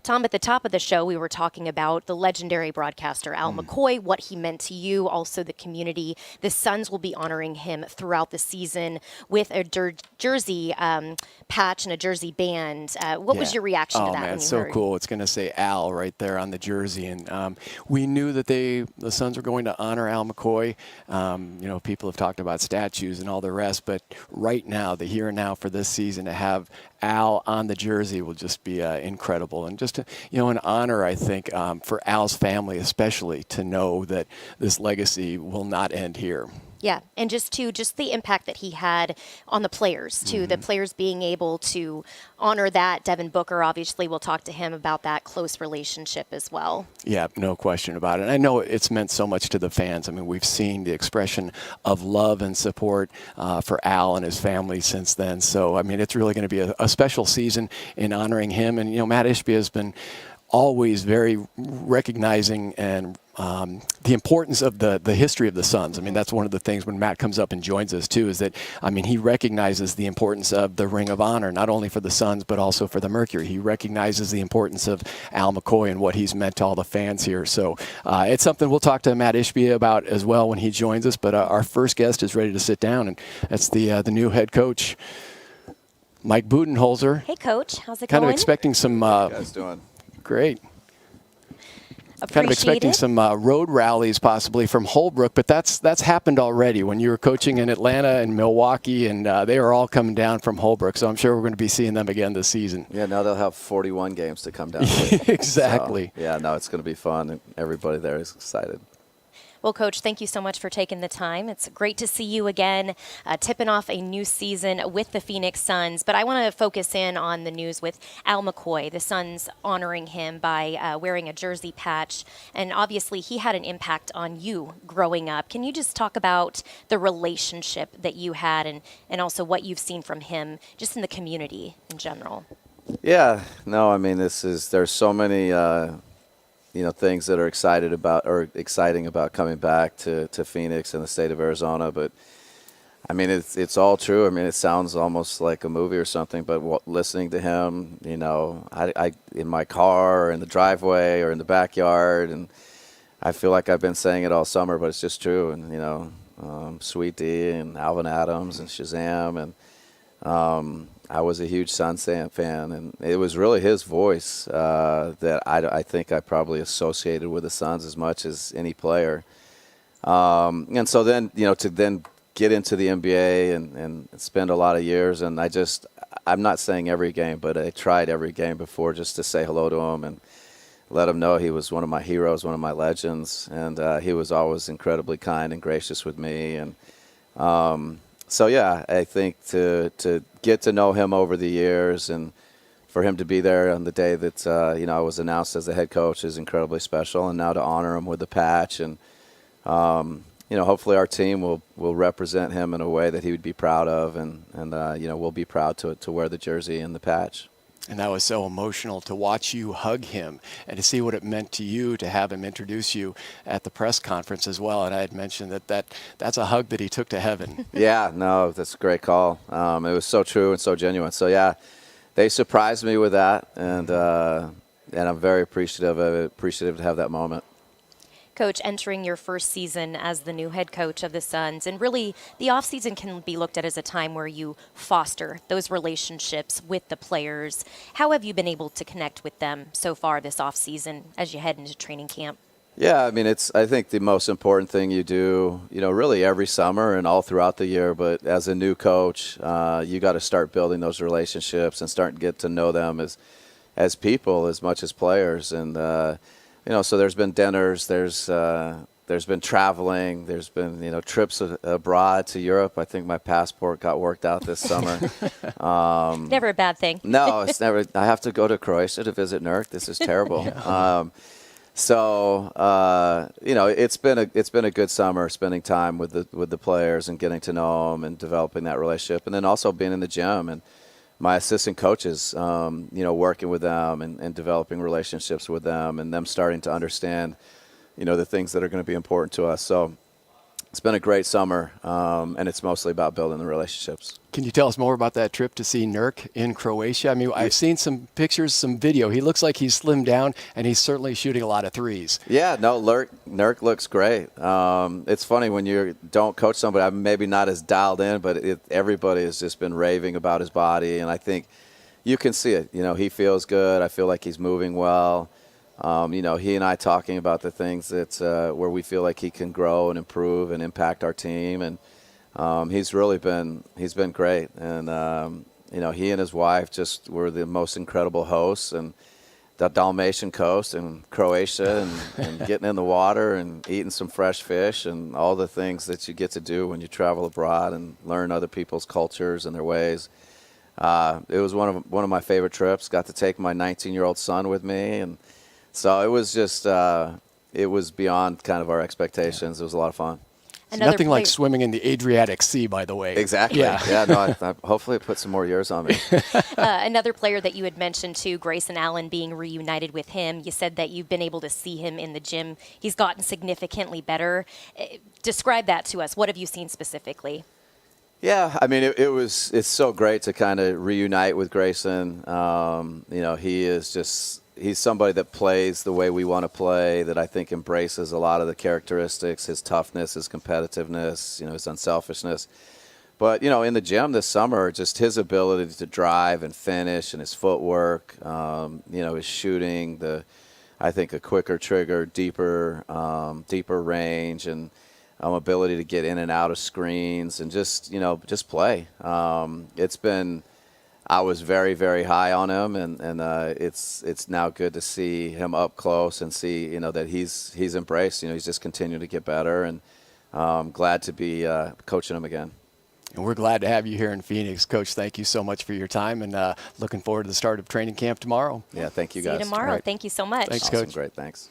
Tom, at the top of the show, we were talking about the legendary broadcaster Al McCoy, what he meant to you, also the community. The Suns will be honoring him throughout the season with a jersey patch and a jersey band. What was your reaction to that? Oh, man, when you so heard? cool. It's going to say Al right there on the jersey. And we knew that the Suns were going to honor Al McCoy. People have talked about statues and all the rest, but right now, the here and now for this season, to have Al on the jersey will just be incredible. And just, an honor, I think, for Al's family especially, to know that this legacy will not end here. Yeah, and just the impact that he had on the players, too. The players being able to honor that. Devin Booker, obviously, we'll talk to him about that close relationship as well. Yeah, no question about it. And I know it's meant so much to the fans. I mean, we've seen the expression of love and support for Al and his family since then. So, I mean, it's really going to be a special season in honoring him. And, Matt Ishbia has been always very recognizing and the importance of the history of the Suns. I mean, that's one of the things when Matt comes up and joins us, too, is that, he recognizes the importance of the Ring of Honor, not only for the Suns, but also for the Mercury. He recognizes the importance of Al McCoy and what he's meant to all the fans here. So it's something we'll talk to Matt Ishbia about as well when he joins us. But our first guest is ready to sit down, and that's the new head coach, Mike Budenholzer. Hey, Coach. How's it Kind going? of expecting some... How you guys doing? Great. Kind of expecting some road rallies possibly from Holbrook, but that's happened already when you were coaching in Atlanta and Milwaukee, and they are all coming down from Holbrook. So I'm sure we're going to be seeing them again this season. Yeah, now they'll have 41 games to come down. Exactly. So, yeah, no, it's going to be fun, and everybody there is excited. Well, Coach, thank you so much for taking the time. It's great to see you again, tipping off a new season with the Phoenix Suns. But I want to focus in on the news with Al McCoy, the Suns honoring him by wearing a jersey patch. And obviously, he had an impact on you growing up. Can you just talk about the relationship that you had and also what you've seen from him just in the community in general? Yeah, no, I mean, there's so many things that are exciting about coming back to Phoenix and the state of Arizona. But I mean, it's all true. I mean, it sounds almost like a movie or something. But listening to him, I in my car or in the driveway or in the backyard, and I feel like I've been saying it all summer, but it's just true. And Sweet D and Alvin Adams and Shazam, and I was a huge Suns fan, and it was really his voice that I think I probably associated with the Suns as much as any player. And so then, to then get into the NBA and spend a lot of years, and I'm not saying every game, but I tried every game before just to say hello to him and let him know he was one of my heroes, one of my legends, and he was always incredibly kind and gracious with me. And so, yeah, I think to get to know him over the years and for him to be there on the day that, I was announced as the head coach is incredibly special. And now to honor him with the patch and, hopefully our team will represent him in a way that he would be proud of. And we'll be proud to wear the jersey and the patch. And that was so emotional to watch you hug him and to see what it meant to you to have him introduce you at the press conference as well. And I had mentioned that's a hug that he took to heaven. Yeah, no, that's a great call. It was so true and so genuine. So, yeah, they surprised me with that, and I'm very appreciative to have that moment. Coach, entering your first season as the new head coach of the Suns, and really the offseason can be looked at as a time where you foster those relationships with the players. How have you been able to connect with them so far this offseason as you head into training camp? Yeah, I mean, I think the most important thing you do, really every summer and all throughout the year, but as a new coach, you got to start building those relationships and start to get to know them as people as much as players. And so there's been dinners, there's been traveling, there's been, trips abroad to Europe. I think my passport got worked out this summer. Never a bad thing. No, it's never. I have to go to Croatia to visit Nurk. This is terrible. Yeah. It's been a good summer spending time with the players and getting to know them and developing that relationship, and then also being in the gym and my assistant coaches, working with them and developing relationships with them and them starting to understand, the things that are going to be important to us. So, it's been a great summer, and it's mostly about building the relationships. Can you tell us more about that trip to see Nurk in Croatia? I mean, I've seen some pictures, some video. He looks like he's slimmed down, and he's certainly shooting a lot of threes. Yeah, no, Nurk looks great. It's funny when you don't coach somebody, I'm maybe not as dialed in, but everybody has just been raving about his body, and I think you can see it. You know, he feels good. I feel like he's moving well. You know, he and I talking about the things that where we feel like he can grow and improve and impact our team, and he's been great. And you know, he and his wife just were the most incredible hosts, and the Dalmatian coast and Croatia, and getting in the water and eating some fresh fish and all the things that you get to do when you travel abroad and learn other people's cultures and their ways. It was one of my favorite trips. Got to take my 19-year-old son with me, and so it was just, it was beyond kind of our expectations. It was a lot of fun. Nothing like swimming in the Adriatic Sea, by the way. Exactly. Yeah, no, hopefully it put some more years on me. Another player that you had mentioned too, Grayson Allen, being reunited with him. You said that you've been able to see him in the gym. He's gotten significantly better. Describe that to us. What have you seen specifically? Yeah, I mean, it's so great to kind of reunite with Grayson. You know, he's somebody that plays the way we want to play, that I think embraces a lot of the characteristics, his toughness, his competitiveness, you know, his unselfishness. But, you know, in the gym this summer, just his ability to drive and finish and his footwork, you know, his shooting, I think a quicker trigger, deeper range, and ability to get in and out of screens and just play. I was very, very high on him, and it's now good to see him up close and see, you know, that he's embraced. You know, he's just continuing to get better, and glad to be coaching him again. And we're glad to have you here in Phoenix. Coach, thank you so much for your time, and looking forward to the start of training camp tomorrow. Yeah, thank you guys. See you tomorrow. Right. Thank you so much. Thanks, Awesome. Coach. Great, thanks.